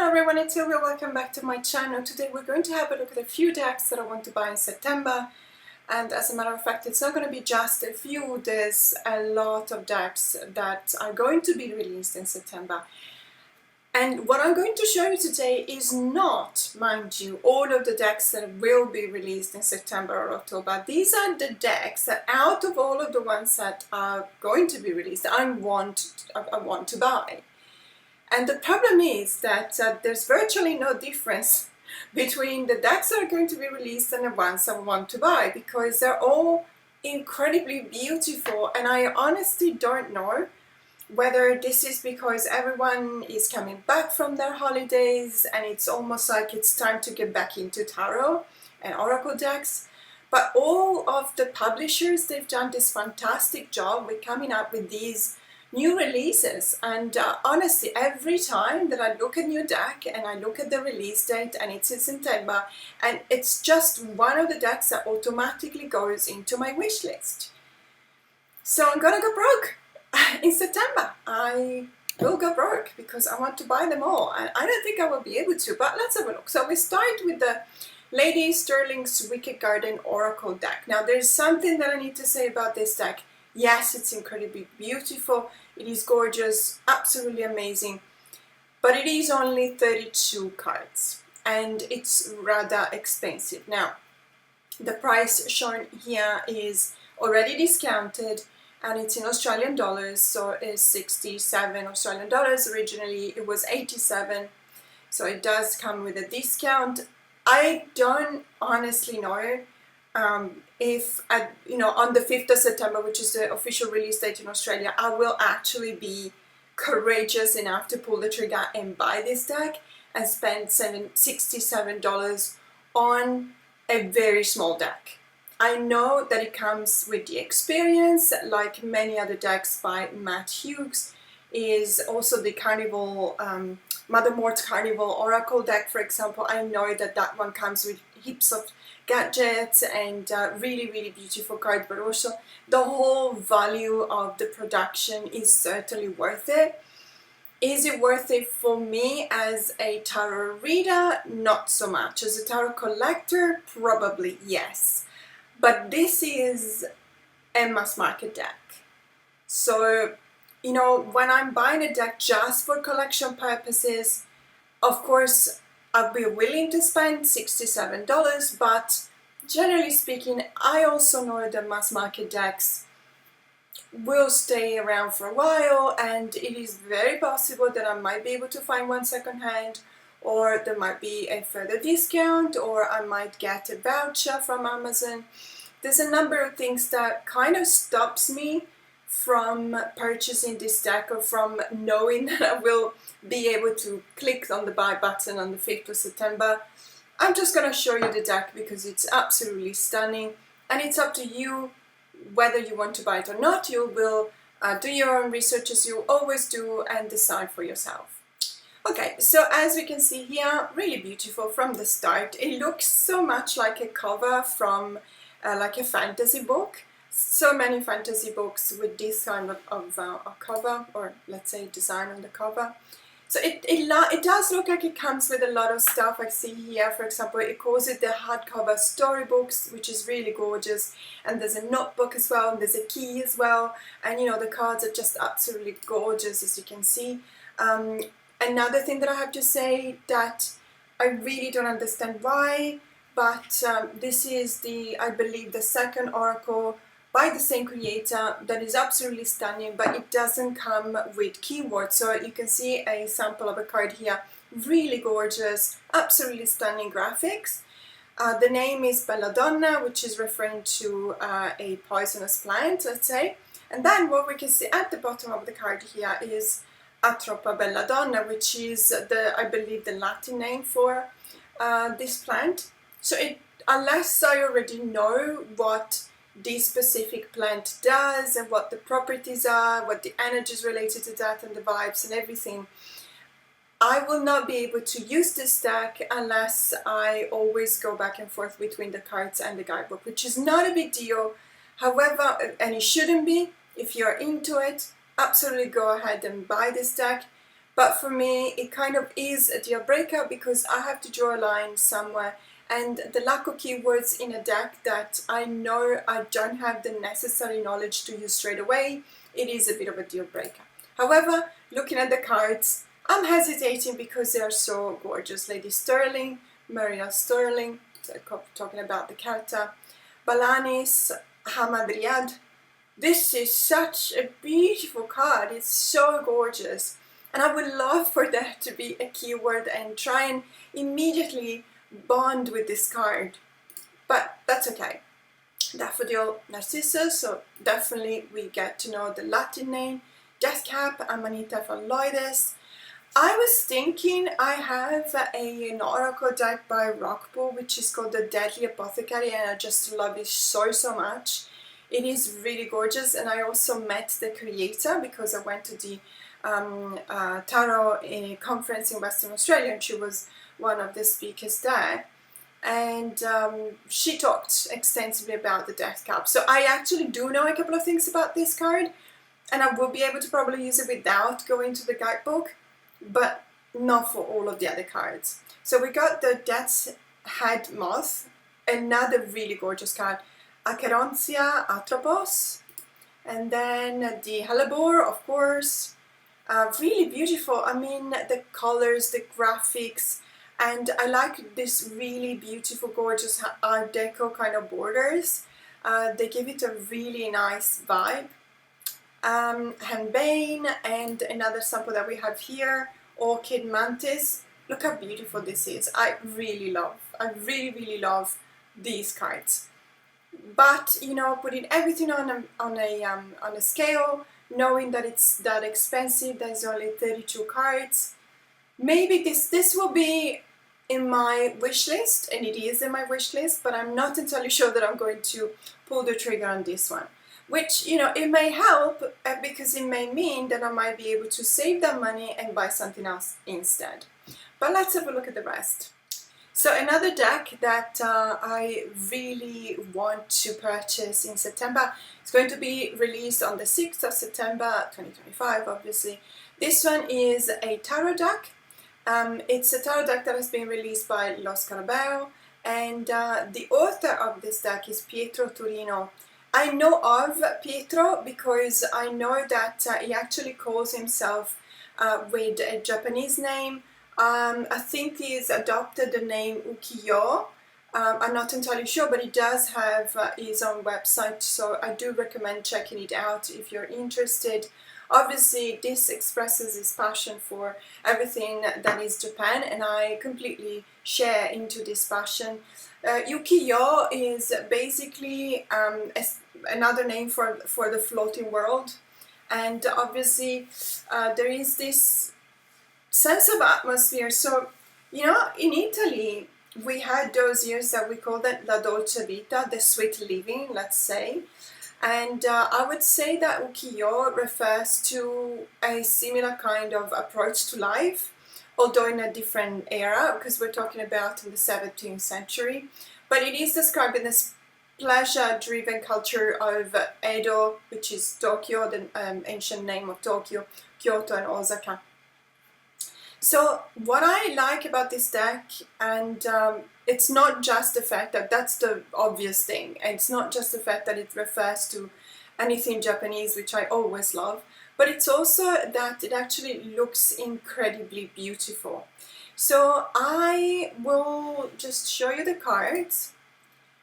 Hello everyone, it's Silvia. Welcome back to my channel. Today we're going to have a look at a few decks that I want to buy in September. And as a matter of fact, it's not going to be just a few. There's a lot of decks that are going to be released in September. And what I'm going to show you today is not, mind you, all of the decks that will be released in September or October. These are the decks that out of all of the ones that are going to be released, I want to buy. And the problem is that there's virtually no difference between the decks that are going to be released and the ones I want to buy, because they're all incredibly beautiful, and I honestly don't know whether this is because everyone is coming back from their holidays and it's almost like it's time to get back into tarot and oracle decks. But all of the publishers, they've done this fantastic job with coming up with these new releases, and honestly, every time that I look at new deck and I look at the release date and it's in September, and it's just one of the decks that automatically goes into my wish list. So I'm gonna go broke in September. I will go broke because I want to buy them all, and I don't think I will be able to, but let's have a look. So we start with the Lady Sterling's Wicked Garden Oracle deck. Now there's something that I need to say about this deck. Yes, it's incredibly beautiful, it is gorgeous, absolutely amazing, but it is only 32 cards and it's rather expensive. Now, the price shown here is already discounted and it's in Australian dollars, so it's 67 Australian dollars. Originally it was 87, so it does come with a discount. I don't honestly know if on the 5th of September, which is the official release date in Australia, I will actually be courageous enough to pull the trigger and buy this deck and spend $67 on a very small deck. I know that it comes with the experience, like many other decks by Matt Hughes, is also the Carnival, Mother Mort's Carnival Oracle deck, for example. I know that that one comes with heaps of gadgets and really beautiful cards, but also the whole value of the production is certainly worth it. Is it worth it for me as a tarot reader? Not so much. As a tarot collector, probably yes. But this is a mass market deck. So, when I'm buying a deck just for collection purposes, of course, I'll be willing to spend $67, but generally speaking, I also know that mass market decks will stay around for a while, and it is very possible that I might be able to find one secondhand, or there might be a further discount, or I might get a voucher from Amazon. There's a number of things that kind of stops me from purchasing this deck, or from knowing that I will be able to click on the buy button on the 5th of September. I'm just going to show you the deck because it's absolutely stunning, and it's up to you whether you want to buy it or not. You will do your own research as you always do and decide for yourself. Okay, so as we can see here, really beautiful from the start. It looks so much like a cover from like a fantasy book. So many fantasy books with this kind of a cover, or let's say design on the cover. So it does look like it comes with a lot of stuff. I see here, for example, it calls it the hardcover storybooks, which is really gorgeous. And there's a notebook as well, and there's a key as well. And the cards are just absolutely gorgeous, as you can see. Another thing that I have to say that I really don't understand why, but this is I believe the second oracle by the same creator that is absolutely stunning, but it doesn't come with keywords. So you can see a sample of a card here, really gorgeous, absolutely stunning graphics. The name is Belladonna, which is referring to a poisonous plant, let's say. And then what we can see at the bottom of the card here is Atropa Belladonna, which is I believe the Latin name for this plant. So unless I already know what this specific plant does and what the properties are, what the energies related to that and the vibes and everything, I will not be able to use this deck unless I always go back and forth between the cards and the guidebook, which is not a big deal. However, and it shouldn't be, if you're into it, absolutely go ahead and buy this deck. But for me, it kind of is a deal breaker because I have to draw a line somewhere. And the lack of keywords in a deck that I know I don't have the necessary knowledge to use straight away, it is a bit of a deal breaker. However, looking at the cards, I'm hesitating because they are so gorgeous. Lady Sterling, Mariel Sterling, talking about the character, Balanis, Hamadryad. This is such a beautiful card. It's so gorgeous. And I would love for that to be a keyword and try and immediately bond with this card. But that's okay. Daffodil Narcissus, so definitely we get to know the Latin name. Deathcap, Amanita phalloides. I was thinking I have an oracle deck by Rockpool which is called the Deadly Apothecary, and I just love it so much. It is really gorgeous, and I also met the creator because I went to the tarot conference in Western Australia, and she was one of the speakers there, and she talked extensively about the Death Cup. So I actually do know a couple of things about this card, and I will be able to probably use it without going to the guidebook, but not for all of the other cards. So we got the Death's Head Moth, another really gorgeous card, Acherontia Atropos, and then the Hellebore, of course. Really beautiful. I mean, the colors, the graphics, and I like this really beautiful, gorgeous Art Deco kind of borders. They give it a really nice vibe. Henbane, and another sample that we have here, Orchid Mantis. Look how beautiful this is. I really love these cards. But you know, putting everything on a scale, knowing that it's that expensive, there's only 32 cards. Maybe this will be in my wish list, and it is in my wish list, but I'm not entirely sure that I'm going to pull the trigger on this one. Which, you know, it may help because it may mean that I might be able to save that money and buy something else instead. But let's have a look at the rest. So another deck that I really want to purchase in September, it's going to be released on the 6th of September 2025, obviously. This one is a tarot deck. It's a tarot deck that has been released by Los Carabeo, and the author of this deck is Pietro Turino. I know of Pietro because I know that he actually calls himself with a Japanese name. I think he's adopted the name Ukiyo. I'm not entirely sure, but he does have his own website, so I do recommend checking it out if you're interested. Obviously, this expresses his passion for everything that is Japan, and I completely share into this passion. Ukiyo is basically another name for the floating world, and obviously there is this sense of atmosphere. So, you know, in Italy we had those years that we call that la dolce vita, the sweet living, let's say, and I would say that Ukiyo refers to a similar kind of approach to life, although in a different era, because we're talking about in the 17th century, but it is described in this pleasure-driven culture of Edo, which is Tokyo, the ancient name of Tokyo, Kyoto and Osaka. So what I like about this deck, and it's not just the fact that that's the obvious thing, and it's not just the fact that it refers to anything Japanese, which I always love, but it's also that it actually looks incredibly beautiful. So I will just show you the cards,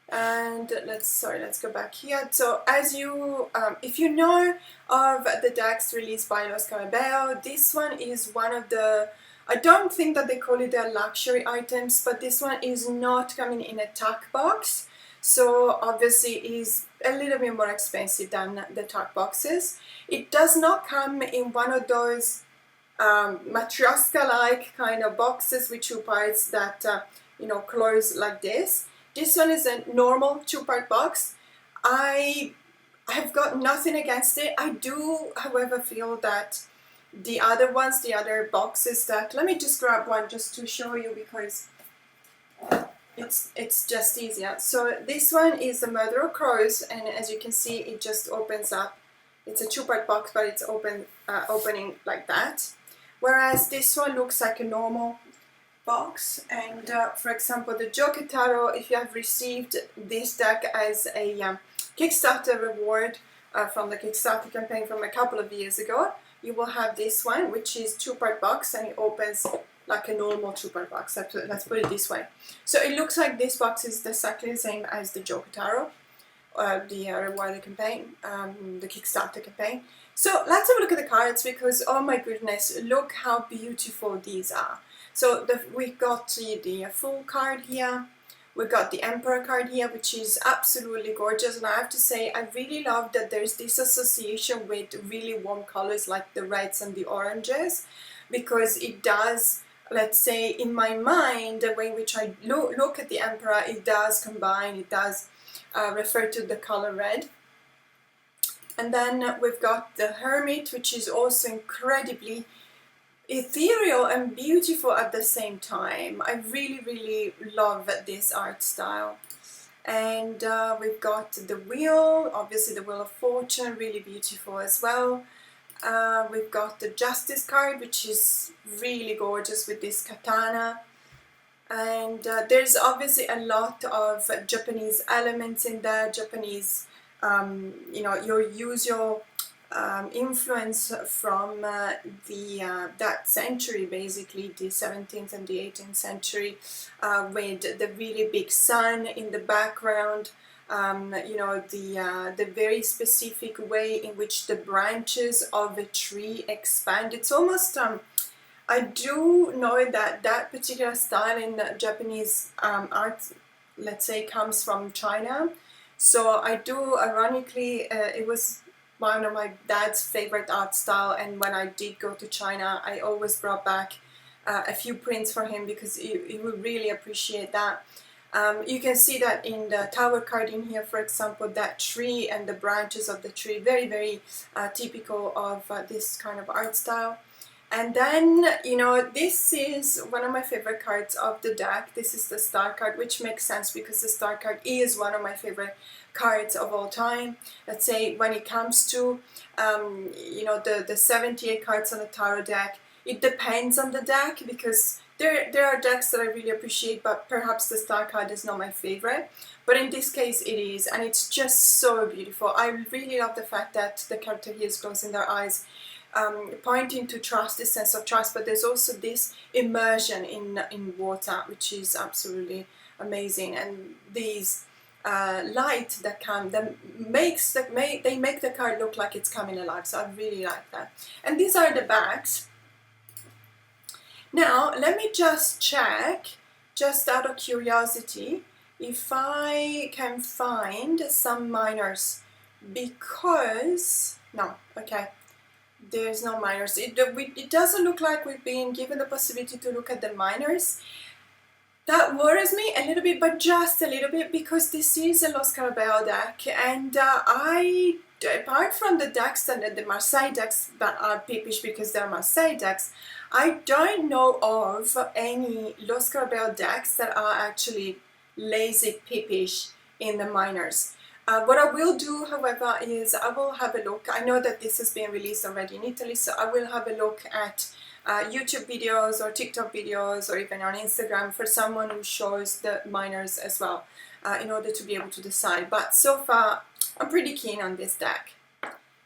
and let's go back here. So as you, if you know of the decks released by Los Carabeo, this one is one of the, I don't think that they call it their luxury items, but this one is not coming in a tuck box, so obviously it is a little bit more expensive than the tuck boxes. It does not come in one of those matryoshka-like kind of boxes with two parts that you know, close like this. This one is a normal two-part box. I have got nothing against it. I do, however, feel that the other ones, the other boxes that, let me just grab one just to show you because it's just easier. So this one is the Murder of Crows, and as you can see, it just opens up. It's a two-part box, but it's opening like that. whereas this one looks like a normal box. And for example, the Joker Tarot, if you have received this deck as a Kickstarter reward from the Kickstarter campaign from a couple of years ago, you will have this one, which is 2-part box, and it opens like a normal 2-part box. Let's put it this way. So it looks like this box is exactly the same as the Joker Tarot, the reward campaign, the Kickstarter campaign. So let's have a look at the cards, because oh my goodness, look how beautiful these are. So we've got the Fool card here, we got the Emperor card here, which is absolutely gorgeous, and I have to say I really love that there's this association with really warm colors like the reds and the oranges, because it does, let's say in my mind, the way in which I look at the Emperor, it does combine, it does refer to the color red. And then we've got the Hermit, which is also incredibly ethereal and beautiful at the same time. I really love this art style. And we've got the Wheel, obviously the Wheel of Fortune, really beautiful as well. We've got the Justice card, which is really gorgeous with this katana. And there's obviously a lot of Japanese elements in there, Japanese, you know, your usual influence from that century, basically the 17th and the 18th century, with the really big sun in the background, you know, the very specific way in which the branches of a tree expand. It's almost, I do know that that particular style in Japanese art, let's say, comes from China. So I do, ironically, it was one of my dad's favorite art style, and when I did go to China, I always brought back a few prints for him, because he would really appreciate that. You can see that in the Tower card in here, for example, that tree and the branches of the tree, very typical of this kind of art style. And then, you know, this is one of my favorite cards of the deck. This is the Star card, which makes sense because the Star card is one of my favorite cards of all time. Let's say when it comes to, you know, the 78 cards on the Tarot deck, it depends on the deck, because there are decks that I really appreciate, but perhaps the Star card is not my favorite. But in this case it is, and it's just so beautiful. I really love the fact that the character here is closing their eyes, pointing to trust, this sense of trust, but there's also this immersion in water, which is absolutely amazing. And these light that come, they make the card look like it's coming alive, so I really like that. And these are the backs. Now let me just check, just out of curiosity, if I can find some minors, because no, okay, there's no minors. It doesn't look like we've been given the possibility to look at the minors. That worries me a little bit, but just a little bit, because this is a Los Carabao deck, and I, apart from the decks that the Marseille decks that are peepish because they're Marseille decks, I don't know of any Los Carabao decks that are actually lazy peepish in the minors. What I will do, however, is I will have a look. I know that this has been released already in Italy, so I will have a look at YouTube videos or TikTok videos, or even on Instagram, for someone who shows the minors as well, in order to be able to decide. But so far, I'm pretty keen on this deck.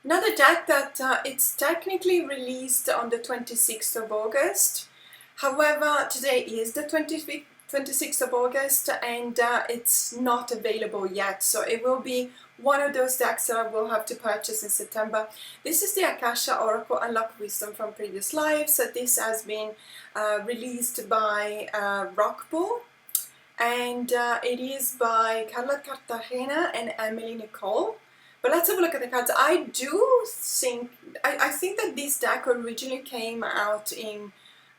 Another deck that it's technically released on the 26th of August. However, today is the 26th of August, and it's not available yet, so it will be one of those decks that I will have to purchase in September. This is the Akasha Oracle Unlock Wisdom from Previous Lives. So this has been released by Rockpool, and it is by Carla Cartagena and Emily Nicole. But let's have a look at the cards. I think that this deck originally came out in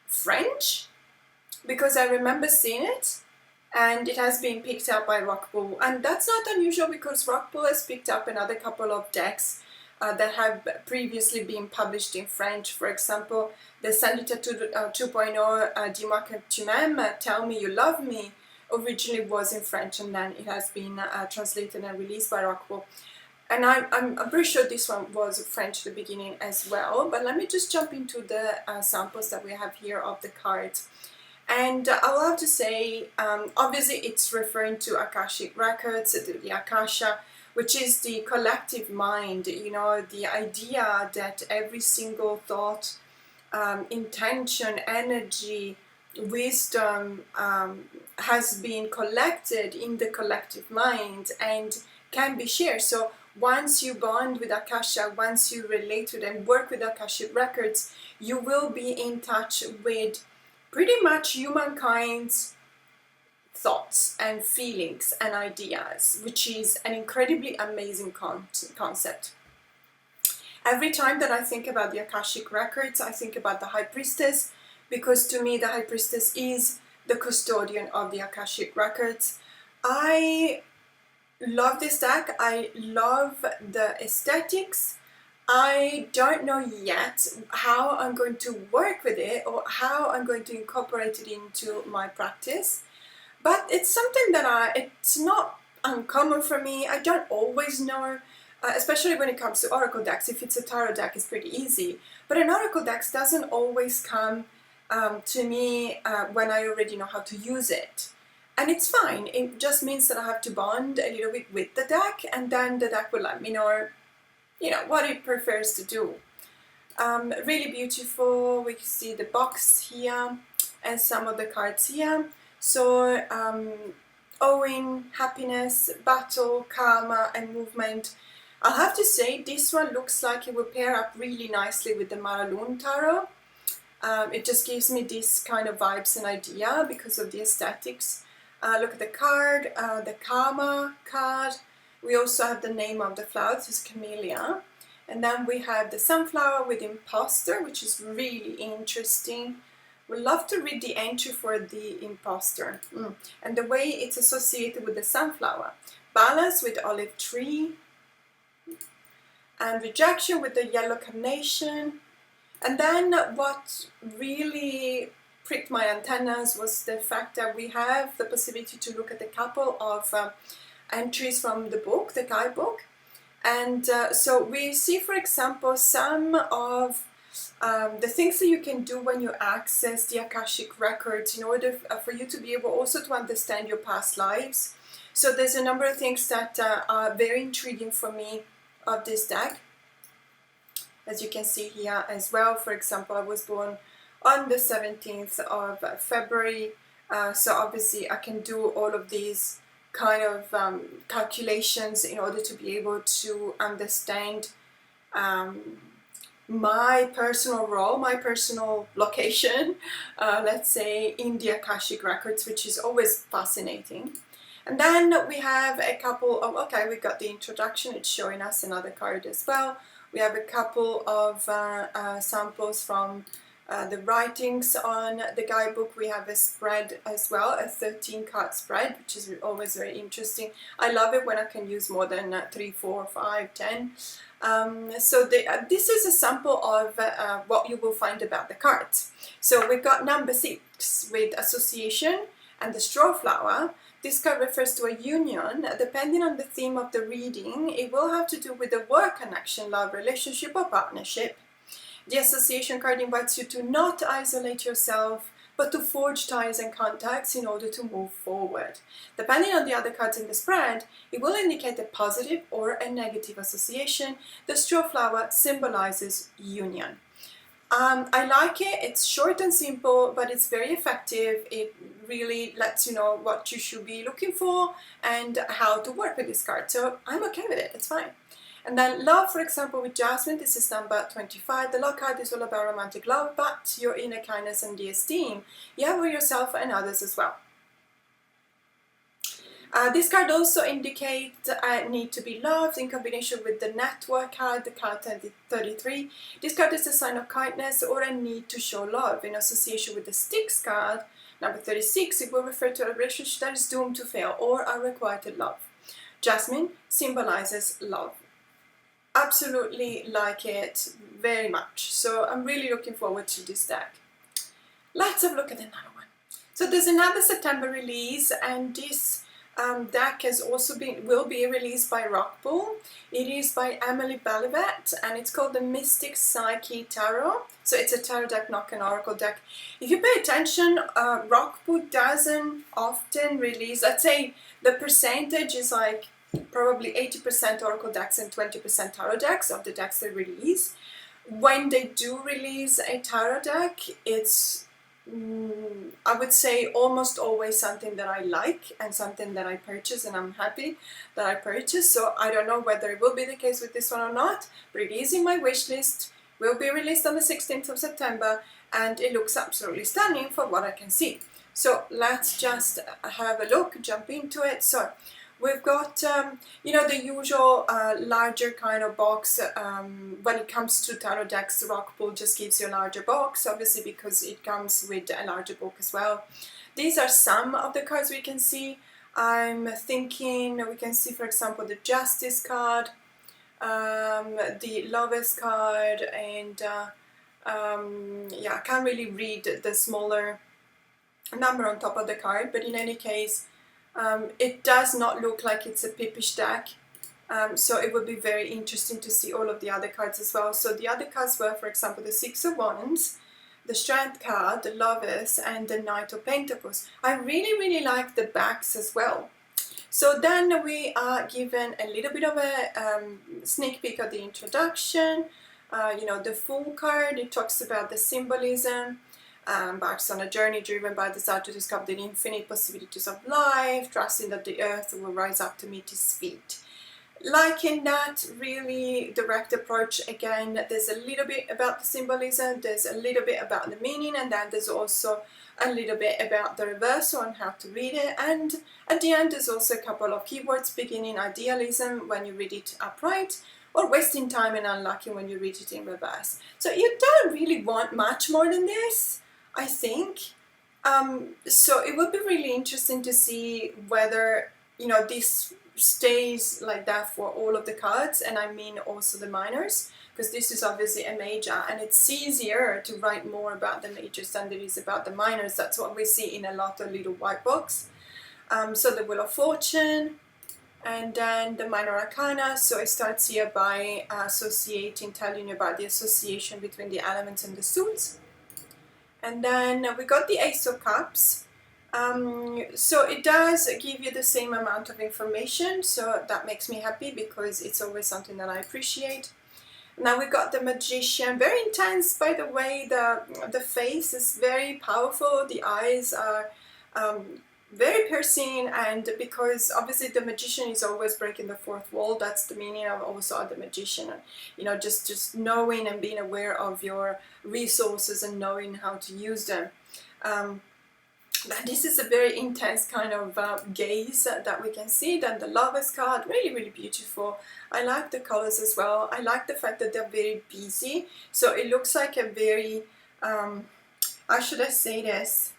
French, because I remember seeing it, and it has been picked up by Rockpool, and that's not unusual because Rockpool has picked up another couple of decks that have previously been published in French. For example, the Sentry Drive 2.0 Dis-moi que tu m'aimes, Tell Me You Love Me, originally was in French, and then it has been translated and released by Rockpool. And I'm pretty sure this one was French at the beginning as well, but let me just jump into the samples that we have here of the cards. And I will have to say, obviously it's referring to Akashic Records, the Akasha, which is the collective mind, you know, the idea that every single thought, intention, energy, wisdom has been collected in the collective mind and can be shared. So once you bond with Akasha, once you relate to them, work with Akashic Records, you will be in touch with pretty much humankind's thoughts and feelings and ideas, which is an incredibly amazing concept. Every time that I think about the Akashic Records, I think about the High Priestess, because to me the High Priestess is the custodian of the Akashic Records. I love this deck. I love the aesthetics. I don't know yet how I'm going to work with it or how I'm going to incorporate it into my practice, but it's something that it's not uncommon for me. I don't always know, especially when it comes to oracle decks. If it's a tarot deck, it's pretty easy, but an oracle deck doesn't always come to me when I already know how to use it. And it's fine. It just means that I have to bond a little bit with the deck, and then the deck will let me know, you know, what it prefers to do. Really beautiful. We see the box here and some of the cards here. So owing, happiness, battle, karma and movement. I'll have to say this one looks like it will pair up really nicely with the Lubanko Tarot. It just gives me this kind of vibes and idea because of the aesthetics. Look at the card, the karma card. We also have the name of the flower, this is Camellia. And then we have the sunflower with imposter, which is really interesting. We'd love to read the entry for the imposter. And the way it's associated with the sunflower. Balance with olive tree. And rejection with the yellow carnation. And then what really pricked my antennas was the fact that we have the possibility to look at a couple of entries from the book, the guidebook. And so we see, for example, some of the things that you can do when you access the Akashic Records in order for you to be able also to understand your past lives. So there's a number of things that are very intriguing for me of this deck. As you can see here as well, for example, I was born on the 17th of February, so obviously I can do all of these kind of calculations in order to be able to understand my personal role, my personal location, let's say, in the Akashic Records, which is always fascinating. And then we have a couple of, okay, we got the introduction, it's showing us another card as well. We have a couple of samples from the writings on the guidebook. We have a spread as well, a 13-card spread, which is always very interesting. I love it when I can use more than 3, 4, 5, 10. So this is a sample of what you will find about the cards. So we've got number 6 with association and the straw flower. This card refers to a union. Depending on the theme of the reading, it will have to do with the work connection, love, relationship or partnership. The association card invites you to not isolate yourself, but to forge ties and contacts in order to move forward. Depending on the other cards in the spread, it will indicate a positive or a negative association. The straw flower symbolizes union. I like it. It's short and simple, but it's very effective. It really lets you know what you should be looking for and how to work with this card. So I'm okay with it. It's fine. And then love, for example, with Jasmine, this is number 25. The love card is all about romantic love, but your inner kindness and the esteem you have for yourself and others as well. This card also indicates need to be loved in combination with the network card, the card 33. This card is a sign of kindness or a need to show love. In association with the sticks card, number 36, it will refer to a relationship that is doomed to fail or unrequited love. Jasmine symbolizes love. Absolutely like it very much. So I'm really looking forward to this deck. Let's have a look at another one. So there's another September release, and this deck has also will be released by Rockpool. It is by Emily Balivet, and it's called the Mystic Psyche Tarot. So it's a tarot deck, not an oracle deck. If you pay attention, Rockpool doesn't often release, let's say the percentage is like probably 80% oracle decks and 20% tarot decks of the decks they release. When they do release a tarot deck, it's I would say almost always something that I like and something that I purchase, and I'm happy that I purchased. So I don't know whether it will be the case with this one or not, but it is in my wish list, will be released on the 16th of September, and it looks absolutely stunning for what I can see. So let's just have a look, jump into it. So we've got, you know, the usual larger kind of box. When it comes to tarot decks, Rockpool just gives you a larger box, obviously because it comes with a larger book as well. These are some of the cards we can see. I'm thinking we can see, for example, the Justice card, the Lovers card, and yeah, I can't really read the smaller number on top of the card, but in any case, it does not look like it's a pippish deck, so it would be very interesting to see all of the other cards as well. So the other cards were, for example, the Six of Wands, the Strength card, the Lovers, and the Knight of Pentacles. I really like the backs as well. So then we are given a little bit of a sneak peek of the introduction. You know, the Fool card, it talks about the symbolism. Embarks on a journey driven by desire to discover the infinite possibilities of life, trusting that the earth will rise up to meet his feet. Liking that really direct approach. Again, there's a little bit about the symbolism, there's a little bit about the meaning, and then there's also a little bit about the reversal and how to read it. And at the end, there's also a couple of keywords: beginning idealism when you read it upright, or wasting time and unlucky when you read it in reverse. So you don't really want much more than this, I think. So it would be really interesting to see whether, you know, this stays like that for all of the cards, and I mean also the minors, because this is obviously a major, and it's easier to write more about the majors than it is about the minors. That's what we see in a lot of little white books. So the Wheel of Fortune, and then the Minor Arcana. So it starts here by associating, telling you about the association between the elements and the suits. And then we got the Ace of Cups. So it does give you the same amount of information, so that makes me happy because it's always something that I appreciate. Now we got the Magician, very intense, by the way. The face is very powerful, the eyes are very piercing, and because obviously the Magician is always breaking the fourth wall, that's the meaning of also the Magician. You know, just knowing and being aware of your resources and knowing how to use them. This is a very intense kind of gaze that we can see. Then the Lovers card, really beautiful. I like the colors as well. I like the fact that they're very busy. So it looks like a very, how should I say this?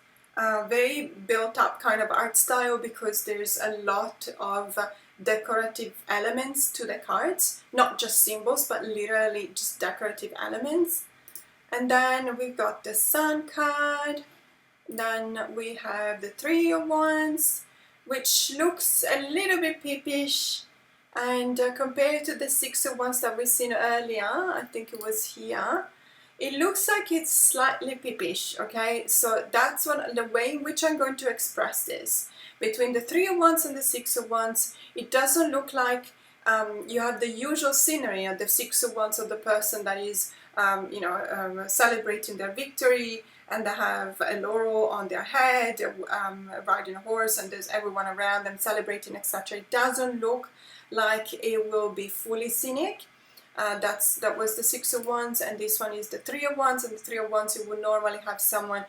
Very built up kind of art style, because there's a lot of decorative elements to the cards. Not just symbols, but literally just decorative elements. And then we've got the Sun card. Then we have the Three of Wands, which looks a little bit pippish, and compared to the Six of Wands that we've seen earlier, I think it was here, it looks like it's slightly pippish, okay? So that's the way in which I'm going to express this. Between the Three of Wands and the Six of Wands, it doesn't look like you have the usual scenery of the Six of Wands of the person that is, you know, celebrating their victory, and they have a laurel on their head, riding a horse, and there's everyone around them celebrating, etc. It doesn't look like it will be fully scenic. That was the Six of Wands, and this one is the Three of Wands. And the Three of Wands, you would normally have someone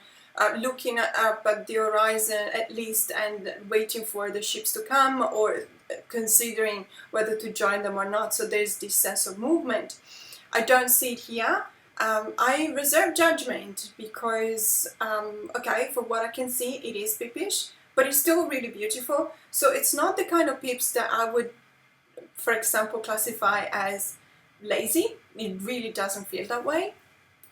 looking up at the horizon at least, and waiting for the ships to come, or considering whether to join them or not. So there's this sense of movement. I don't see it here. I reserve judgment because, okay, for what I can see, it is pippish, but it's still really beautiful. So it's not the kind of pips that I would, for example, classify as lazy. It really doesn't feel that way,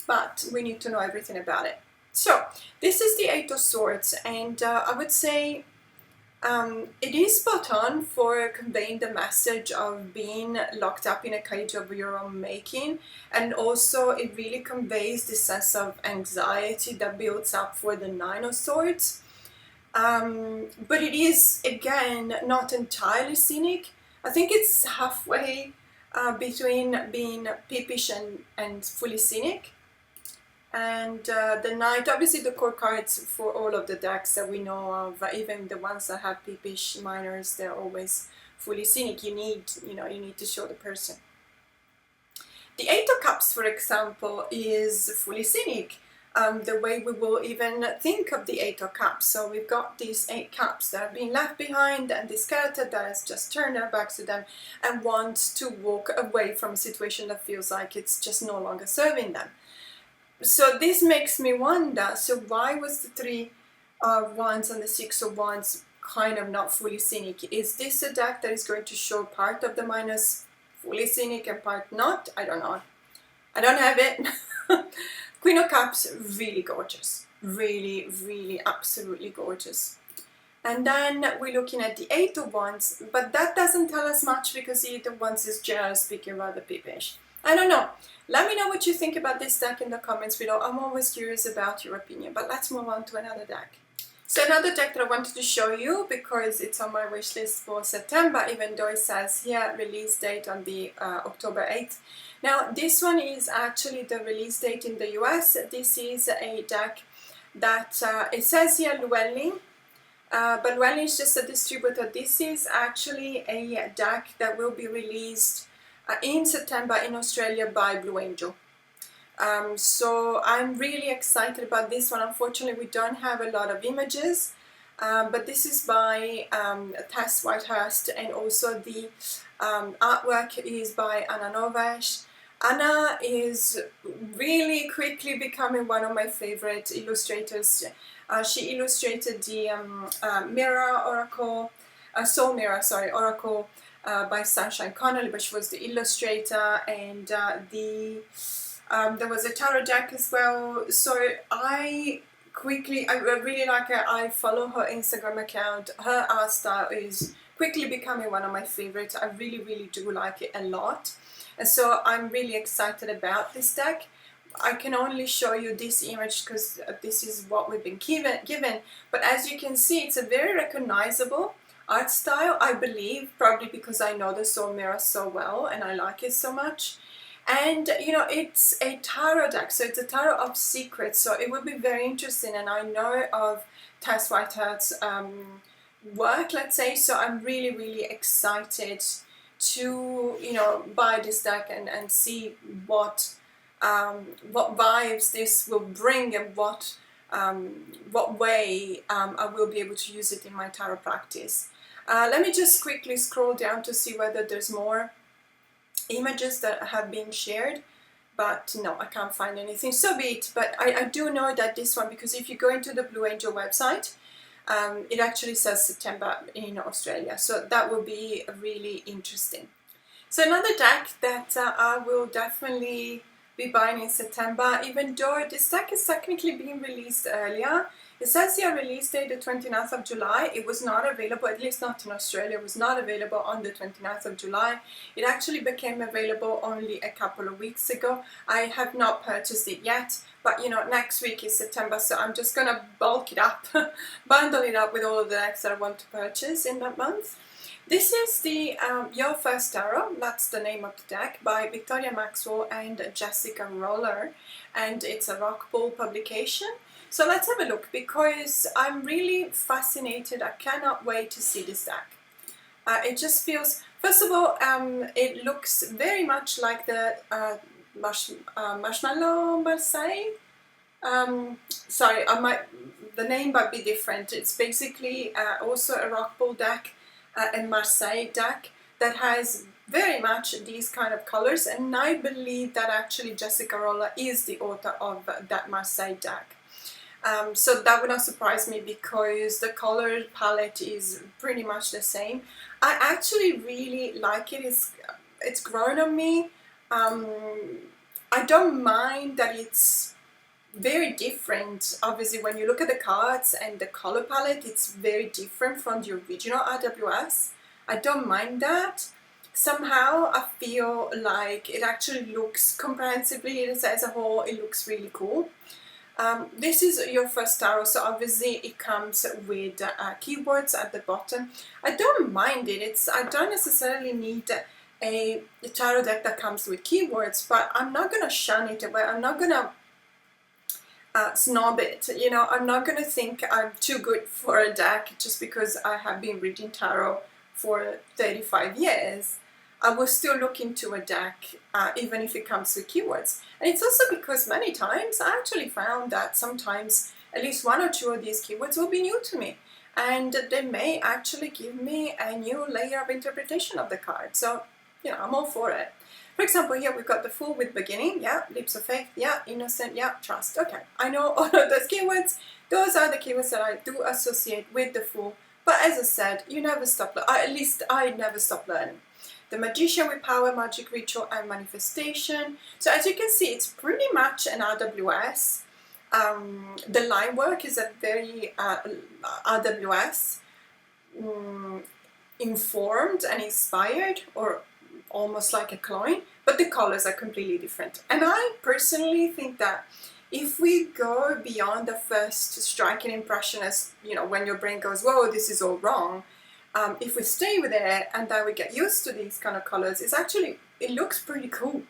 but we need to know everything about it. So this is the Eight of Swords, and I would say It is spot on for conveying the message of being locked up in a cage of your own making, and also it really conveys this sense of anxiety that builds up for the Nine of Swords. But it is, again, not entirely cynic. I think it's halfway between being peepish and fully cynic. And the Knight, obviously the core cards for all of the decks that we know of, even the ones that have peepish minors, they're always fully cynic. You need to show the person. The Eight of Cups, for example, is fully cynic. The way we will even think of the Eight of Cups. So we've got these 8 cups that have been left behind, and this character that has just turned their backs to them and wants to walk away from a situation that feels like it's just no longer serving them. So this makes me wonder, so why was the 3 of Wands and the 6 of Wands kind of not fully cynic? Is this a deck that is going to show part of the minus fully cynic and part not? I don't know. I don't have it. Queen of Cups, really gorgeous. Really, really absolutely gorgeous. And then we're looking at the 8 of Wands, but that doesn't tell us much because the 8 of Wands is generally speaking rather peepish. I don't know. Let me know what you think about this deck in the comments below. I'm always curious about your opinion, but let's move on to another deck. So another deck that I wanted to show you because it's on my wish list for September, even though it says here release date on the October 8th. Now this one is actually the release date in the US. This is a deck that it says here Llewellyn, but Llewellyn is just a distributor. This is actually a deck that will be released in September in Australia by Blue Angel. So I'm really excited about this one. Unfortunately, we don't have a lot of images, but this is by Tess Whitehurst, and also the artwork is by Anna Novesh. Anna is really quickly becoming one of my favorite illustrators. She illustrated the Mirror Oracle, Soul Mirror, sorry, Oracle by Sunshine Connolly, but she was the illustrator, and there was a tarot deck as well. So I really like her. I follow her Instagram account. Her art style is quickly becoming one of my favorites. I really, really do like it a lot. And so I'm really excited about this deck. I can only show you this image because this is what we've been given. But as you can see, it's a very recognizable art style, I believe, probably because I know the Soul Mirror so well and I like it so much. And you know, it's a tarot deck, so it's a tarot of secrets, so it would be very interesting. And I know of Tess Whitehurst's work, let's say, so I'm really, really excited to, you know, buy this deck and see what vibes this will bring, and what way I will be able to use it in my tarot practice. Let me just quickly scroll down to see whether there's more images that have been shared, but no, I can't find anything, so be it. But I do know that this one, because if you go into the Blue Angel website, it actually says September in Australia, so that will be really interesting. So another deck that I will definitely be buying in September, even though this deck is technically being released earlier. It says here release date the 29th of July. It was not available, at least not in Australia, it was not available on the 29th of July. It actually became available only a couple of weeks ago. I have not purchased it yet, but you know, next week is September, so I'm just gonna bulk it up, bundle it up with all of the decks that I want to purchase in that month. This is the Your First Tarot, that's the name of the deck, by Victoria Maxwell and Jessica Roller, and it's a Rock Pool publication. So let's have a look, because I'm really fascinated. I cannot wait to see this deck. It just feels, first of all, it looks very much like the Marshmallow Marseille. Sorry, the name might be different. It's basically also a Rock Pool deck, and Marseille deck that has very much these kind of colors, and I believe that actually Jessica Roller is the author of that Marseille deck. So that would not surprise me, because the color palette is pretty much the same. I actually really like it. It's grown on me. I don't mind that it's very different. Obviously, when you look at the cards and the color palette, it's very different from the original RWS. I don't mind that. Somehow I feel like it actually looks comprehensively as a whole, it looks really cool. This is your first tarot, so obviously it comes with keywords at the bottom. I don't mind it. I don't necessarily need a tarot deck that comes with keywords, but I'm not gonna shun it away. I'm not gonna snob it. You know, I'm not gonna think I'm too good for a deck just because I have been reading tarot for 35 years. I will still look into a deck even if it comes with keywords. And it's also because many times I actually found that sometimes at least one or two of these keywords will be new to me, and they may actually give me a new layer of interpretation of the card. So, you know, I'm all for it. For example, here we've got the Fool with beginning, yeah, leaps of faith, yeah, innocent, yeah, trust. Okay, I know all of those keywords. Those are the keywords that I do associate with the Fool. But as I said, you never stop, at least I never stop learning. The Magician with power, magic, ritual, and manifestation. So as you can see, it's pretty much an RWS. The line work is a very RWS informed and inspired, or almost like a clone, but the colors are completely different. And I personally think that if we go beyond the first striking impression, as you know, when your brain goes, whoa, this is all wrong, if we stay with it and then we get used to these kind of colors, it looks pretty cool,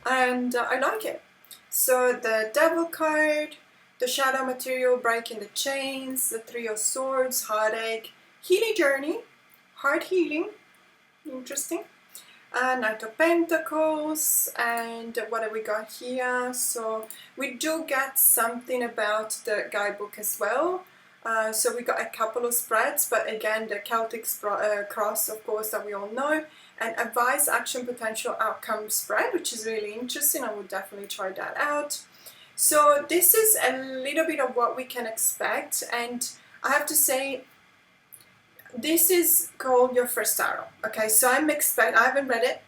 and I like it. So the Devil card, the Shadow material, breaking the chains, the Three of Swords, heartache, healing journey, heart healing, interesting. Knight of Pentacles, and what have we got here? So we do get something about the guidebook as well. So we got a couple of spreads, but again the Celtic cross, of course, that we all know, and advice, action, potential, outcome spread, which is really interesting. I would definitely try that out. So this is a little bit of what we can expect, and I have to say, this is called your first tarot. Okay, so I haven't read it,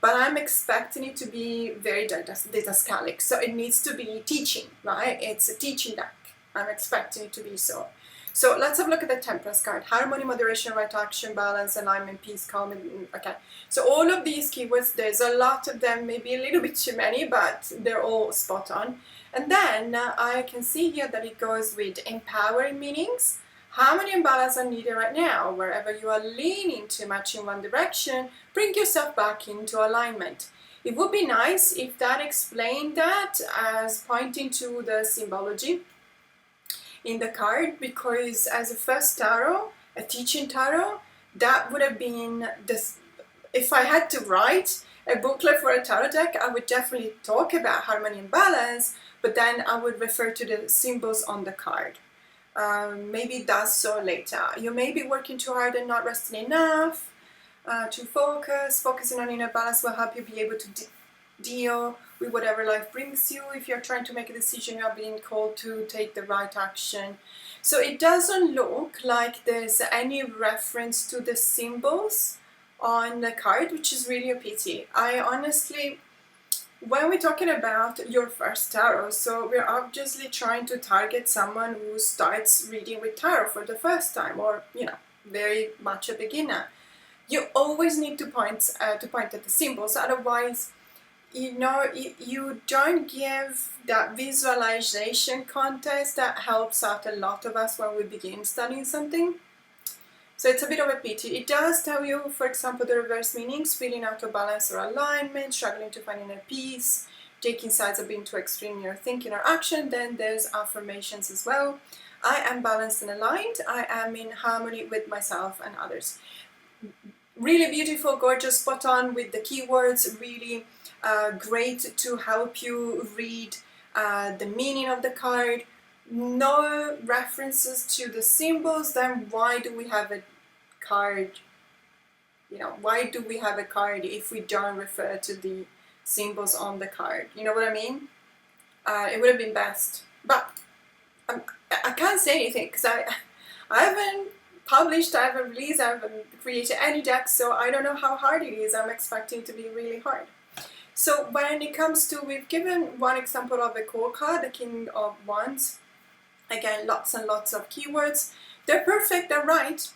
but I'm expecting it to be very didascalic. So it needs to be teaching, right? It's a teaching deck. I'm expecting it to be so. So let's have a look at the Temperance card. Harmony, moderation, right action, balance, alignment, peace, calm. Okay, so all of these keywords, there's a lot of them, maybe a little bit too many, but they're all spot on. And then I can see here that it goes with empowering meanings. Harmony and balance are needed right now. Wherever you are leaning too much in one direction, bring yourself back into alignment. It would be nice if that explained that as pointing to the symbology in the card, because as a first tarot, a teaching tarot, that would have been this. If I had to write a booklet for a tarot deck, I would definitely talk about harmony and balance, but then I would refer to the symbols on the card. Maybe that's so later. You may be working too hard and not resting enough to focus. Focusing on inner balance will help you be able to deal with whatever life brings you. If you're trying to make a decision, you're being called to take the right action. So it doesn't look like there's any reference to the symbols on the card, which is really a pity. I honestly, when we're talking about your first tarot, so we're obviously trying to target someone who starts reading with tarot for the first time, or, you know, very much a beginner. You always need to point at the symbols, otherwise, you know, you don't give that visualization context that helps out a lot of us when we begin studying something. So it's a bit of a pity. It does tell you, for example, the reverse meanings: feeling out of balance or alignment, struggling to find inner peace, taking sides of being too extreme in your thinking or action. Then there's affirmations as well. I am balanced and aligned. I am in harmony with myself and others. Really beautiful, gorgeous, spot on with the keywords. Really great to help you read the meaning of the card. No references to the symbols. Then why do we have a card? You know, why do we have a card if we don't refer to the symbols on the card? You know what I mean? It would have been best, but I can't say anything because I haven't published, I haven't released, I haven't created any decks, so I don't know how hard it is. I'm expecting it to be really hard. So when it comes to, we've given one example of a core card, the King of Wands. Again, lots and lots of keywords. They're perfect, they're right.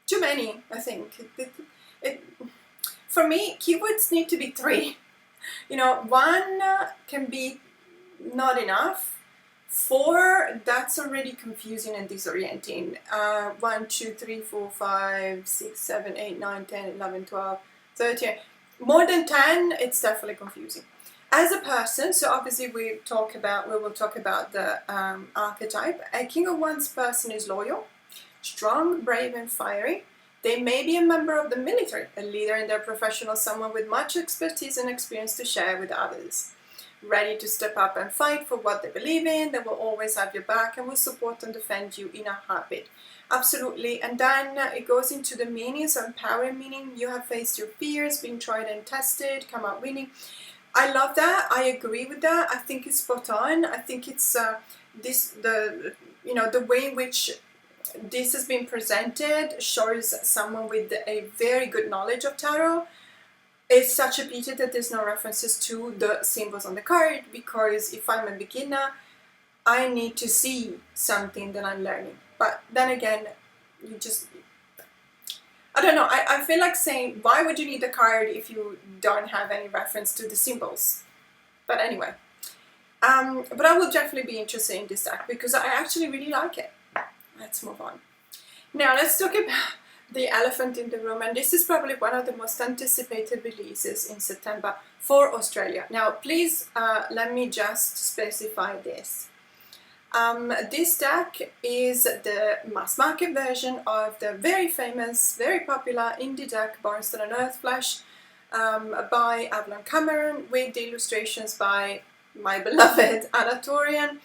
Too many, I think. For me, keywords need to be 3. You know, 1 can be not enough. 4, that's already confusing and disorienting. 1, 2, 3, 4, 5, 6, 7, 8, 9, 10, 11, 12, 13. More than 10, it's definitely confusing. As a person, so obviously we will talk about the archetype. A King of Wands person is loyal, strong, brave and fiery. They may be a member of the military, a leader in their profession, someone with much expertise and experience to share with others. Ready to step up and fight for what they believe in. They will always have your back and will support and defend you in a heartbeat. Absolutely. And then it goes into the meaning, so empowering meaning. You have faced your fears, been tried and tested, come out winning. I love that. I agree with that. I think it's spot on. I think it's the way in which this has been presented shows someone with a very good knowledge of tarot. It's such a pity that there's no references to the symbols on the card, because if I'm a beginner, I need to see something that I'm learning. But then again, I don't know, I feel like saying, why would you need the card if you don't have any reference to the symbols? But anyway, but I will definitely be interested in this deck because I actually really like it. Let's move on. Now let's talk about the elephant in the room, and this is probably one of the most anticipated releases in September for Australia. Now please let me just specify this. This deck is the mass market version of the very famous, very popular indie deck Bonestone and Earthflesh by Avalon Cameron, with the illustrations by my beloved Anatorian.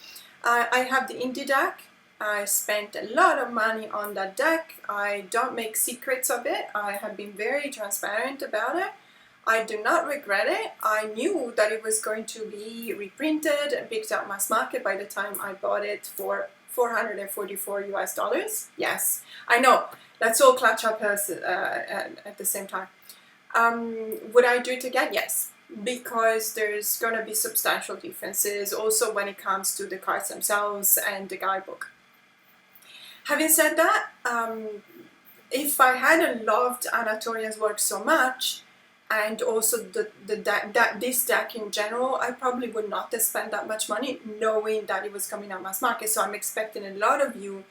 I have the indie deck. I spent a lot of money on that deck. I don't make secrets of it. I have been very transparent about it. I do not regret it. I knew that it was going to be reprinted and picked up mass market by the time I bought it for $444 US. Yes, I know. Let's all clutch our purse at the same time. Would I do it again? Yes, because there's going to be substantial differences also when it comes to the cards themselves and the guidebook. Having said that, if I hadn't loved Anatorian's work so much, and also this deck in general, I probably would not have spent that much money knowing that it was coming out mass market. So I'm expecting a lot of you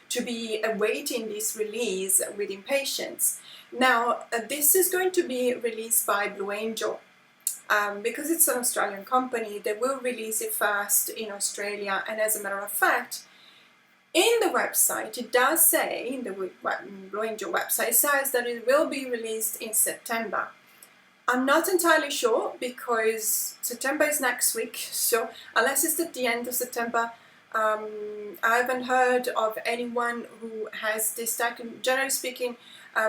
to be awaiting this release with impatience. Now, this is going to be released by Blue Angel. Because it's an Australian company, they will release it first in Australia, and as a matter of fact, in the website, it does say, in the Blue Angel website, it says that it will be released in September. I'm not entirely sure because September is next week, so unless it's at the end of September, I haven't heard of anyone who has this deck. Generally speaking,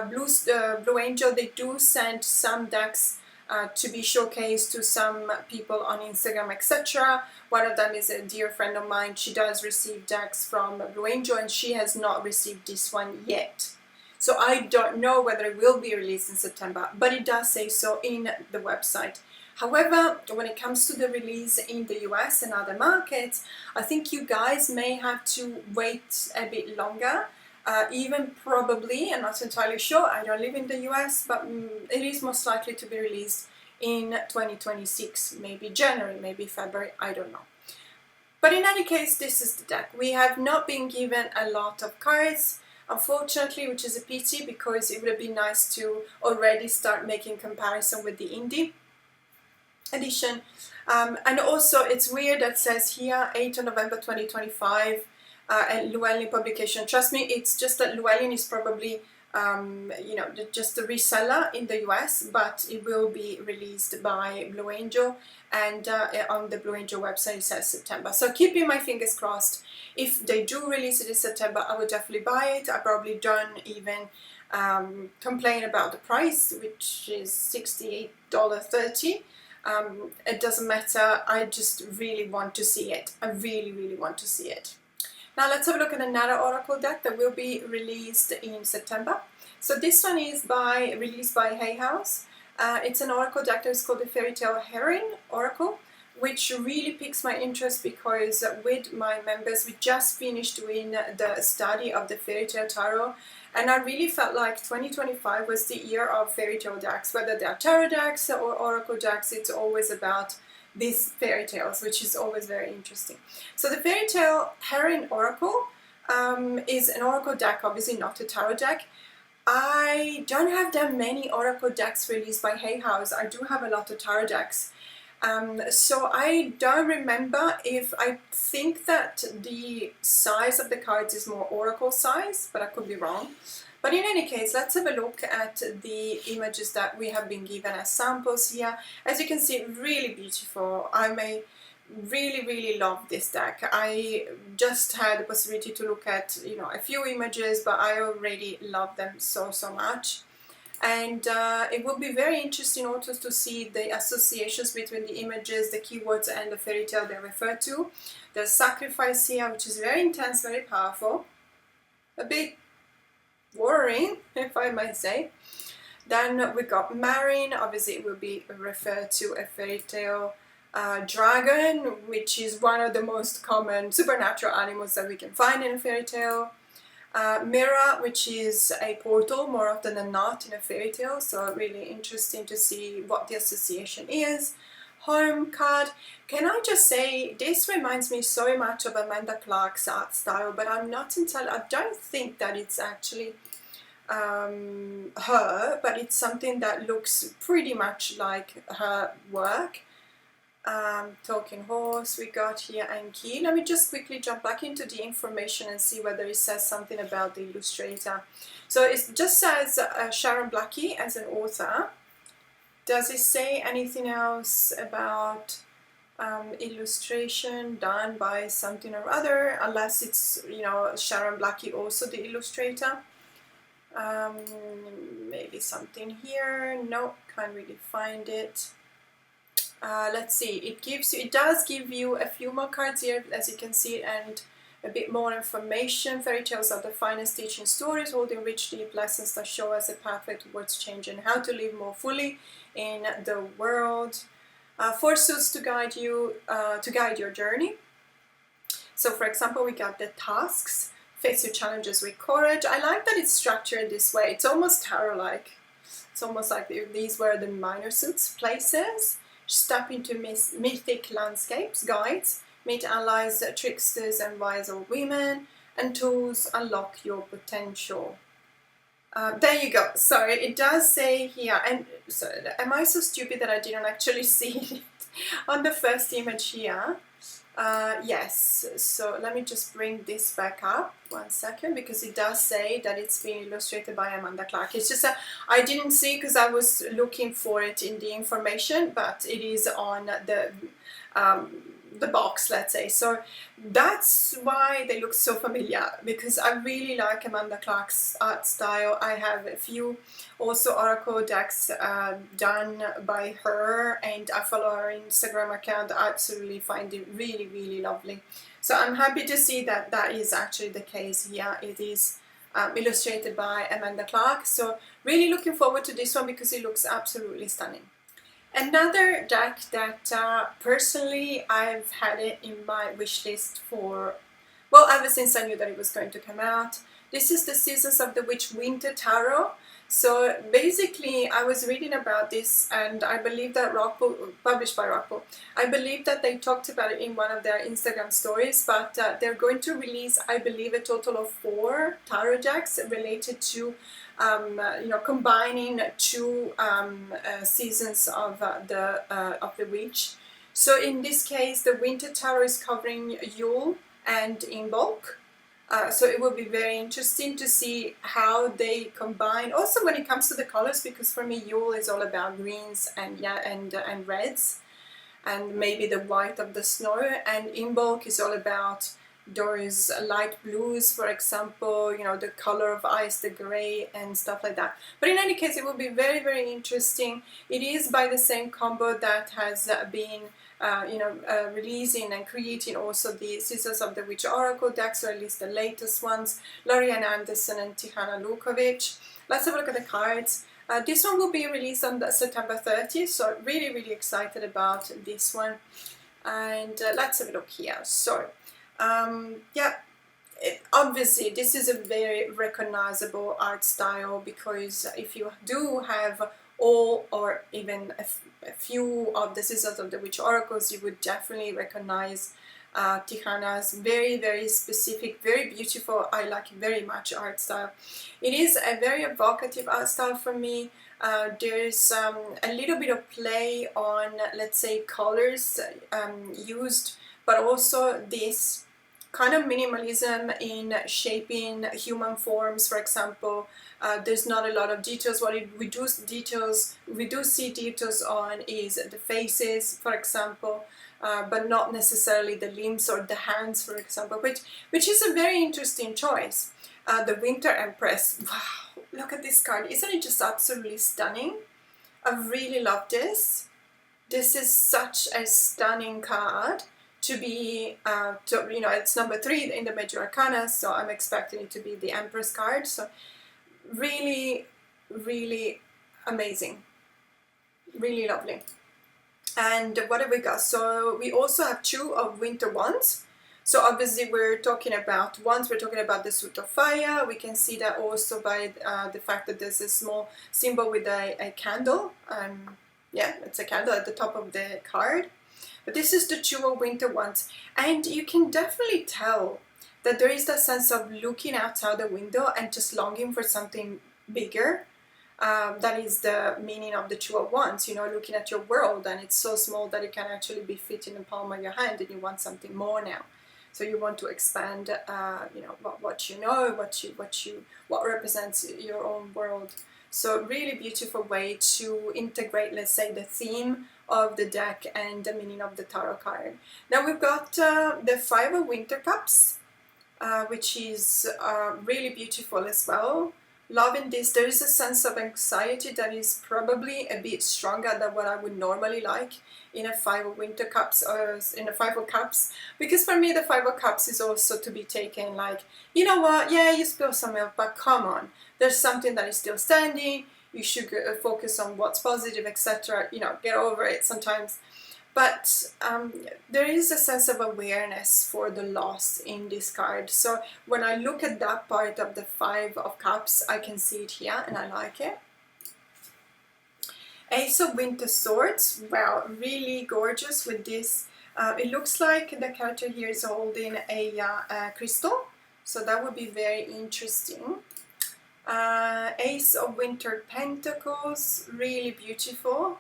Blue Angel, they do send some decks to be showcased to some people on Instagram, etc. One of them is a dear friend of mine. She does receive decks from Blue Angel and she has not received this one yet. So I don't know whether it will be released in September, but it does say so in the website. However, when it comes to the release in the US and other markets, I think you guys may have to wait a bit longer. Even probably, I'm not entirely sure, I don't live in the US, but it is most likely to be released in 2026, maybe January, maybe February, I don't know. But in any case, this is the deck. We have not been given a lot of cards, unfortunately, which is a pity because it would have been nice to already start making comparison with the indie edition. And also, it's weird that says here, 8th of November 2025, and Llewellyn publication. Trust me, it's just that Llewellyn is probably, just a reseller in the US, but it will be released by Blue Angel, and on the Blue Angel website it says September. So keeping my fingers crossed. If they do release it in September, I will definitely buy it. I probably don't even complain about the price, which is $68.30. It doesn't matter. I just really want to see it. I really, really want to see it. Now let's have a look at another Oracle deck that will be released in September. So this one is released by Hay House. It's an oracle deck that is called the Fairy Tale Heroine Oracle, which really piques my interest because with my members we just finished doing the study of the Fairy Tale Tarot, and I really felt like 2025 was the year of fairy tale decks. Whether they're tarot decks or oracle decks, it's always about these fairy tales, which is always very interesting. So the Fairy Tale Heroine Oracle is an oracle deck, obviously not a tarot deck. I don't have that many oracle decks released by Hay House. I do have a lot of tarot decks. So I don't remember if I think that the size of the cards is more oracle size, but I could be wrong. But in any case, let's have a look at the images that we have been given as samples here. As you can see, really beautiful. Really love this deck. I just had the possibility to look at, you know, a few images, but I already love them so much. And it will be very interesting also to see the associations between the images, the keywords, and the fairy tale they refer to. There's sacrifice here, which is very intense, very powerful, a bit worrying, if I might say. Then we got marine. Obviously it will be referred to a fairy tale dragon, which is one of the most common supernatural animals that we can find in a fairy tale. Mirror, which is a portal more often than not in a fairy tale, so really interesting to see what the association is. Home card. Can I just say, this reminds me so much of Amanda Clark's art style, but I'm not entirely, I don't think that it's actually her, but it's something that looks pretty much like her work. Talking horse we got here, and key. Let me just quickly jump back into the information and see whether it says something about the illustrator. So it just says Sharon Blackie as an author. Does it say anything else about illustration done by something or other, unless it's, you know, Sharon Blackie also the illustrator? Maybe something here. No, can't really find it. Let's see, it does give you a few more cards here, as you can see, and a bit more information. Fairy tales are the finest teaching stories, holding rich, deep lessons that show us a pathway towards change and how to live more fully in the world. 4 suits to guide you, to guide your journey. So, for example, we got the tasks. Face your challenges with courage. I like that it's structured this way. It's almost tarot-like. It's almost like these were the minor suits. Places. Step into mythic landscapes, guides, meet allies, tricksters and wise old women, and tools, unlock your potential. There you go. Sorry, it does say here, and so am I so stupid that I didn't actually see it on the first image here? Yes, so let me just bring this back up 1 second, because it does say that it's been illustrated by Amanda Clark. It's just I didn't see because I was looking for it in the information, but it is on the box, let's say. So that's why they look so familiar, because I really like Amanda Clark's art style. I have a few also oracle decks done by her, and I follow her Instagram account. I absolutely find it really lovely. So I'm happy to see that that is actually the case here. It is illustrated by Amanda Clark. So really looking forward to this one, because it looks absolutely stunning. Another deck that personally I've had it in my wish list for, well, ever since I knew that it was going to come out. This is the Seasons of the Witch Winter Tarot. So basically I was reading about this, and I believe that Rockpool, published by Rockpool, I believe that they talked about it in one of their Instagram stories, but they're going to release, I believe, a total of 4 tarot decks related to you know, combining 2 seasons of the witch. So in this case, the Winter Tarot is covering Yule and Imbolc. So it will be very interesting to see how they combine. Also, when it comes to the colors, because for me, Yule is all about greens and reds, and maybe the white of the snow. And Imbolc is all about those light blues, for example, you know, the color of ice, the gray and stuff like that. But in any case, it will be very interesting. It is by the same combo that has been releasing and creating also the Seasons of the Witch Oracle decks, or at least the latest ones, Lorianne Anderson and Tihana Lukovic. Let's have a look at the cards. This one will be released on September 30th, so really excited about this one. And let's have a look here. So yeah, obviously this is a very recognizable art style, because if you do have all or even a few of the Sisters of the Witch Oracles, you would definitely recognize Tihana's very specific, very beautiful, I like very much art style. It is a very evocative art style for me. There's a little bit of play on, let's say, colors used, but also this kind of minimalism in shaping human forms, for example. There's not a lot of details. What we do see details on is the faces, for example, but not necessarily the limbs or the hands, for example, which is a very interesting choice. The Winter Empress. Wow, look at this card. Isn't it just absolutely stunning? I really love this. This is such a stunning card to be, you know, it's number 3 in the Major Arcana, so I'm expecting it to be the Empress card. So really amazing, really lovely. And what have we got? So we also have 2 of Winter Wands. So obviously we're talking about wands, we're talking about the Suit of Fire. We can see that also by the fact that there's a small symbol with a candle. Yeah, it's a candle at the top of the card. But this is the 2 of Winter Wands, and you can definitely tell that there is that sense of looking outside the window and just longing for something bigger. That is the meaning of the 2 of Wands, you know, looking at your world, and it's so small that it can actually be fit in the palm of your hand, and you want something more now. So you want to expand, you know, what you know, what represents your own world. So really beautiful way to integrate, let's say, the theme of the deck and the meaning of the tarot card. Now we've got the 5 of Winter Cups, which is really beautiful as well. Loving this. There is a sense of anxiety that is probably a bit stronger than what I would normally like in a 5 of Winter Cups or in a 5 of Cups, because for me the 5 of Cups is also to be taken like, you know what, yeah, you spill some milk, but come on, there's something that is still standing. You should focus on what's positive, etc. You know, get over it sometimes. But there is a sense of awareness for the loss in this card. So when I look at that part of the 5 of Cups, I can see it here and I like it. Ace of Winter Swords. Wow, really gorgeous with this. It looks like the character here is holding a crystal. So that would be very interesting. Ace of Winter Pentacles. Really beautiful.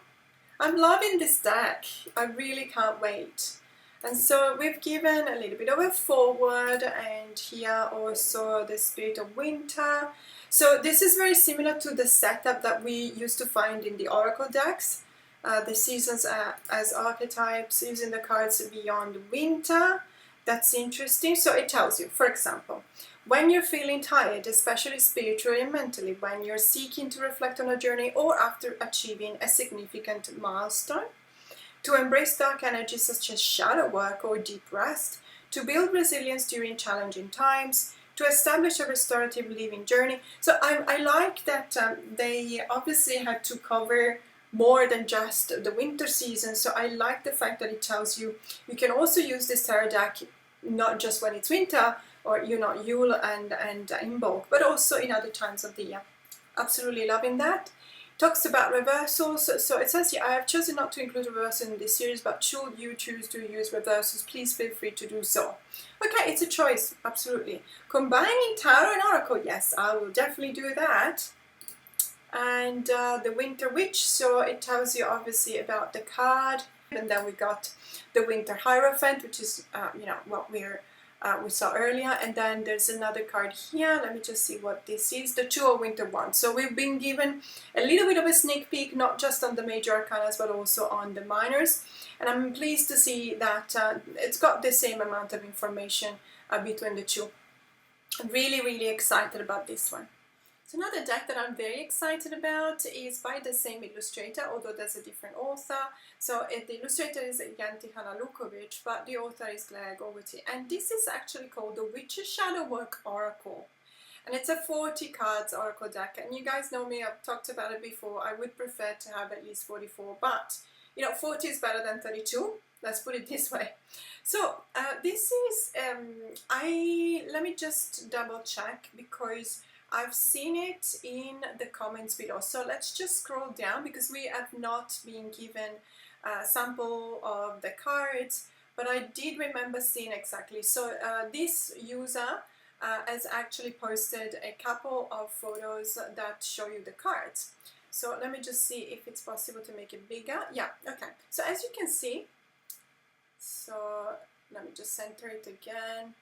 I'm loving this deck. I really can't wait. And so we've given a little bit of a forward, and here also the Spirit of Winter. So this is very similar to the setup that we used to find in the Oracle decks. The seasons as archetypes, using the cards beyond winter. That's interesting. So it tells you, for example, when you're feeling tired, especially spiritually and mentally, when you're seeking to reflect on a journey or after achieving a significant milestone, to embrace dark energies such as shadow work or deep rest, to build resilience during challenging times, to establish a restorative living journey. So I like that they obviously had to cover more than just the winter season. So I like the fact that it tells you you can also use this tarot deck not just when it's winter, or you know, Yule and Imbolc, but also in other times of the year. Absolutely loving that. Talks about reversals. So it says here, I have chosen not to include reversals in this series, but should you choose to use reversals, please feel free to do so. Okay, it's a choice, absolutely. Combining tarot and oracle, yes, I will definitely do that. And the Winter Witch, so it tells you obviously about the card. And then we got the Winter Hierophant, which is, you know, what we saw earlier. And then there's another card here. Let me just see what this is. The 2 of Winter Wands. So we've been given a little bit of a sneak peek, not just on the major arcanas, but also on the minors. And I'm pleased to see that it's got the same amount of information between the 2. I'm really excited about this one. So another deck that I'm very excited about is by the same illustrator, although there's a different author. So the illustrator is again Tihana Lukovic, but the author is Glea Govati. And this is actually called the Witch's Shadow Work Oracle. And it's a 40 cards oracle deck, and you guys know me, I've talked about it before. I would prefer to have at least 44, but you know, 40 is better than 32, let's put it this way. So this is let me just double check, because I've seen it in the comments below. So let's just scroll down, because we have not been given a sample of the cards, but I did remember seeing exactly. So this user has actually posted a couple of photos that show you the cards. So let me just see if it's possible to make it bigger. Yeah, okay. So as you can see, so let me just center it again.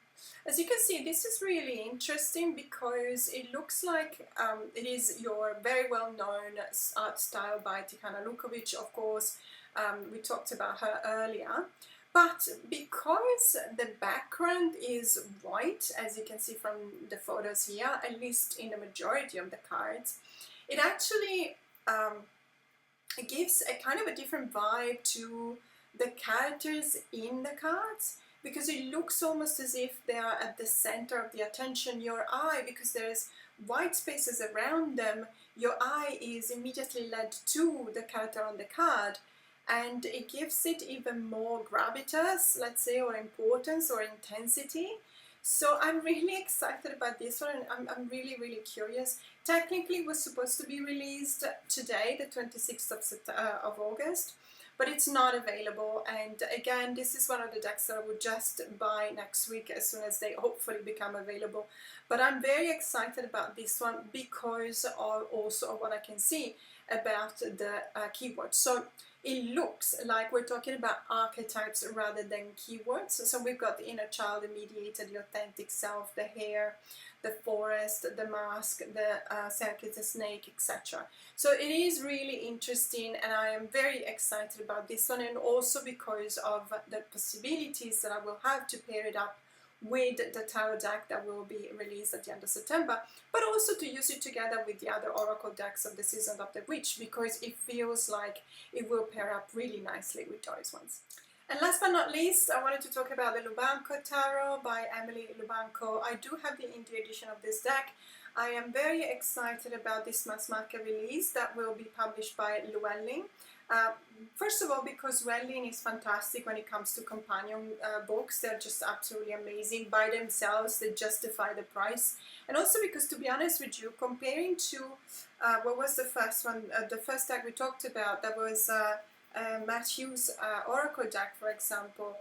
As you can see, this is really interesting, because it looks like it is your very well-known art style by Tikana Lukovic, of course. We talked about her earlier. But because the background is white, as you can see from the photos here, at least in the majority of the cards, it actually gives a kind of a different vibe to the characters in the cards, because it looks almost as if they are at the center of the attention. Your eye, because there's white spaces around them, your eye is immediately led to the character on the card, and it gives it even more gravitas, let's say, or importance or intensity. So I'm really excited about this one, and I'm really, really curious. Technically it was supposed to be released today, the 26th of August, but it's not available. And again, this is one of the decks that I would just buy next week as soon as they hopefully become available. But I'm very excited about this one, because of also what I can see about the keywords. So it looks like we're talking about archetypes rather than keywords. So we've got the inner child, the mediator, the authentic self, the hare, the forest, the mask, the circuit, the snake, etc. So it is really interesting, and I am very excited about this one, and also because of the possibilities that I will have to pair it up with the tarot deck that will be released at the end of September, but also to use it together with the other oracle decks of the Season of the Witch, because it feels like it will pair up really nicely with those ones. And last but not least, I wanted to talk about the Lubanko Tarot by Emily Lubanko. I do have the indie edition of this deck. I am very excited about this mass market release that will be published by Llewellyn. First of all, because Llewellyn is fantastic when it comes to companion books. They're just absolutely amazing by themselves. They justify the price. And also because, to be honest with you, comparing to what was the first one, the first deck we talked about, that was Matthew's Oracle deck, for example.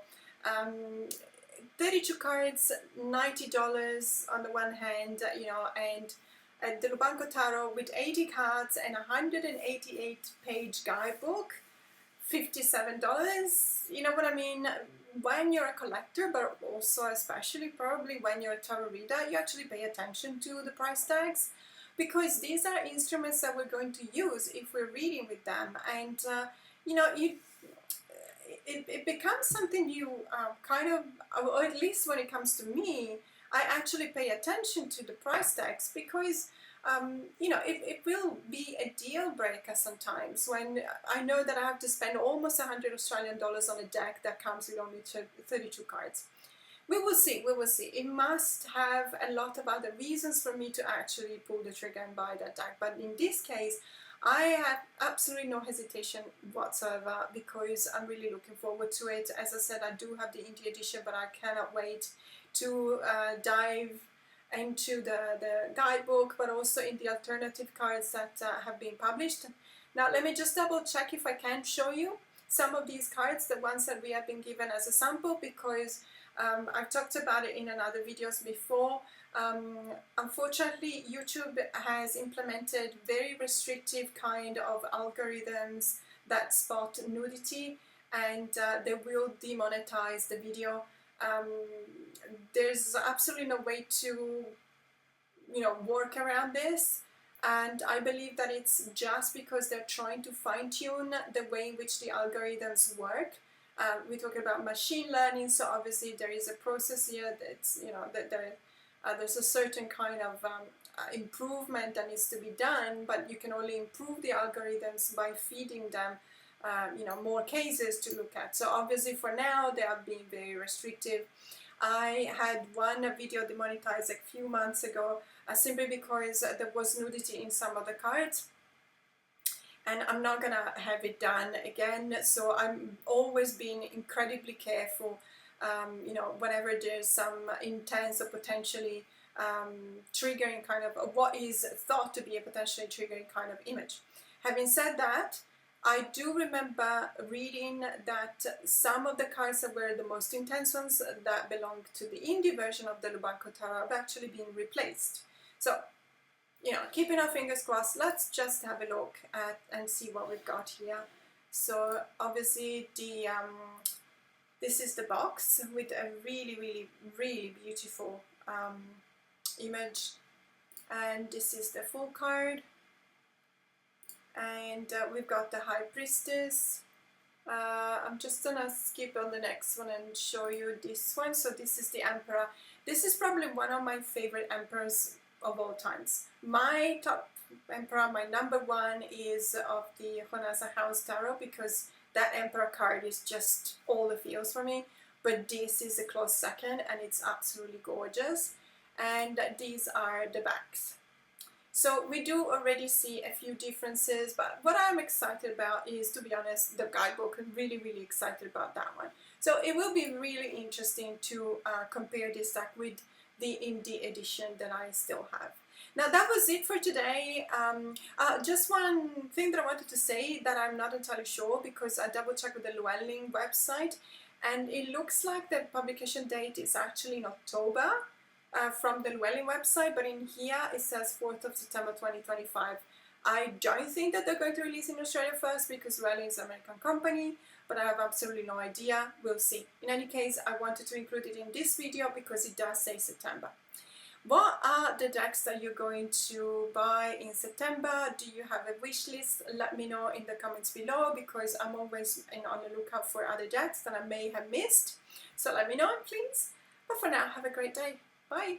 32 cards, $90 on the one hand, you know, and the Lubanko Tarot with 80 cards and a 188-page guidebook, $57. You know what I mean? When you're a collector, but also especially probably when you're a tarot reader, you actually pay attention to the price tags, because these are instruments that we're going to use if we're reading with them. And you know, it becomes something you kind of, or at least when it comes to me, I actually pay attention to the price tags, because you know, it will be a deal breaker sometimes when I know that I have to spend almost 100 Australian dollars on a deck that comes with only 32 cards. We will see, we will see. It must have a lot of other reasons for me to actually pull the trigger and buy that deck. But in this case, I have absolutely no hesitation whatsoever, because I'm really looking forward to it. As I said, I do have the indie edition, but I cannot wait to dive into the guidebook, but also in the alternative cards that have been published. Now let me just double check if I can show you some of these cards, the ones that we have been given as a sample, because I've talked about it in another videos before. Unfortunately, YouTube has implemented very restrictive kind of algorithms that spot nudity, and they will demonetize the video. There's absolutely no way to, you know, work around this, and I believe that it's just because they're trying to fine-tune the way in which the algorithms work. We're talking about machine learning, so obviously there is a process here that's, you know, that there's a certain kind of improvement that needs to be done, but you can only improve the algorithms by feeding them you know, more cases to look at. So obviously for now they are being very restrictive. I had one video demonetized a few months ago simply because there was nudity in some of the cards, and I'm not gonna have it done again. So I'm always being incredibly careful, you know, whenever there's some intense or potentially triggering kind of what is thought to be a potentially triggering kind of image. Having said that, I do remember reading that some of the cards that were the most intense ones that belonged to the indie version of the Lubanko Tarot have actually been replaced. So, you know, keeping our fingers crossed, let's just have a look at and see what we've got here. So obviously this is the box with a really beautiful image, and this is the full card. And we've got the High Priestess. I'm just gonna skip on the next one and show you this one. So this is the Emperor. This is probably one of my favorite emperors of all times. My top emperor, my number one, is of the Akasha House Tarot, because that Emperor card is just all the feels for me. But this is a close second, and it's absolutely gorgeous. And these are the backs. So we do already see a few differences, but what I'm excited about is, to be honest, the guidebook. I'm really excited about that one. So it will be really interesting to compare this deck with the indie edition that I still have. Now that was it for today. Just one thing that I wanted to say that I'm not entirely sure, because I double checked with the Llewellyn website, and it looks like the publication date is actually in October. From the Llewellyn website, but in here it says 4th of September 2025. I don't think that they're going to release in Australia first, because Llewellyn is an American company, but I have absolutely no idea. We'll see. In any case, I wanted to include it in this video because it does say September. What are the decks that you're going to buy in September? Do you have a wish list? Let me know in the comments below, because I'm always on the lookout for other decks that I may have missed. So let me know, please. But for now, have a great day. Bye!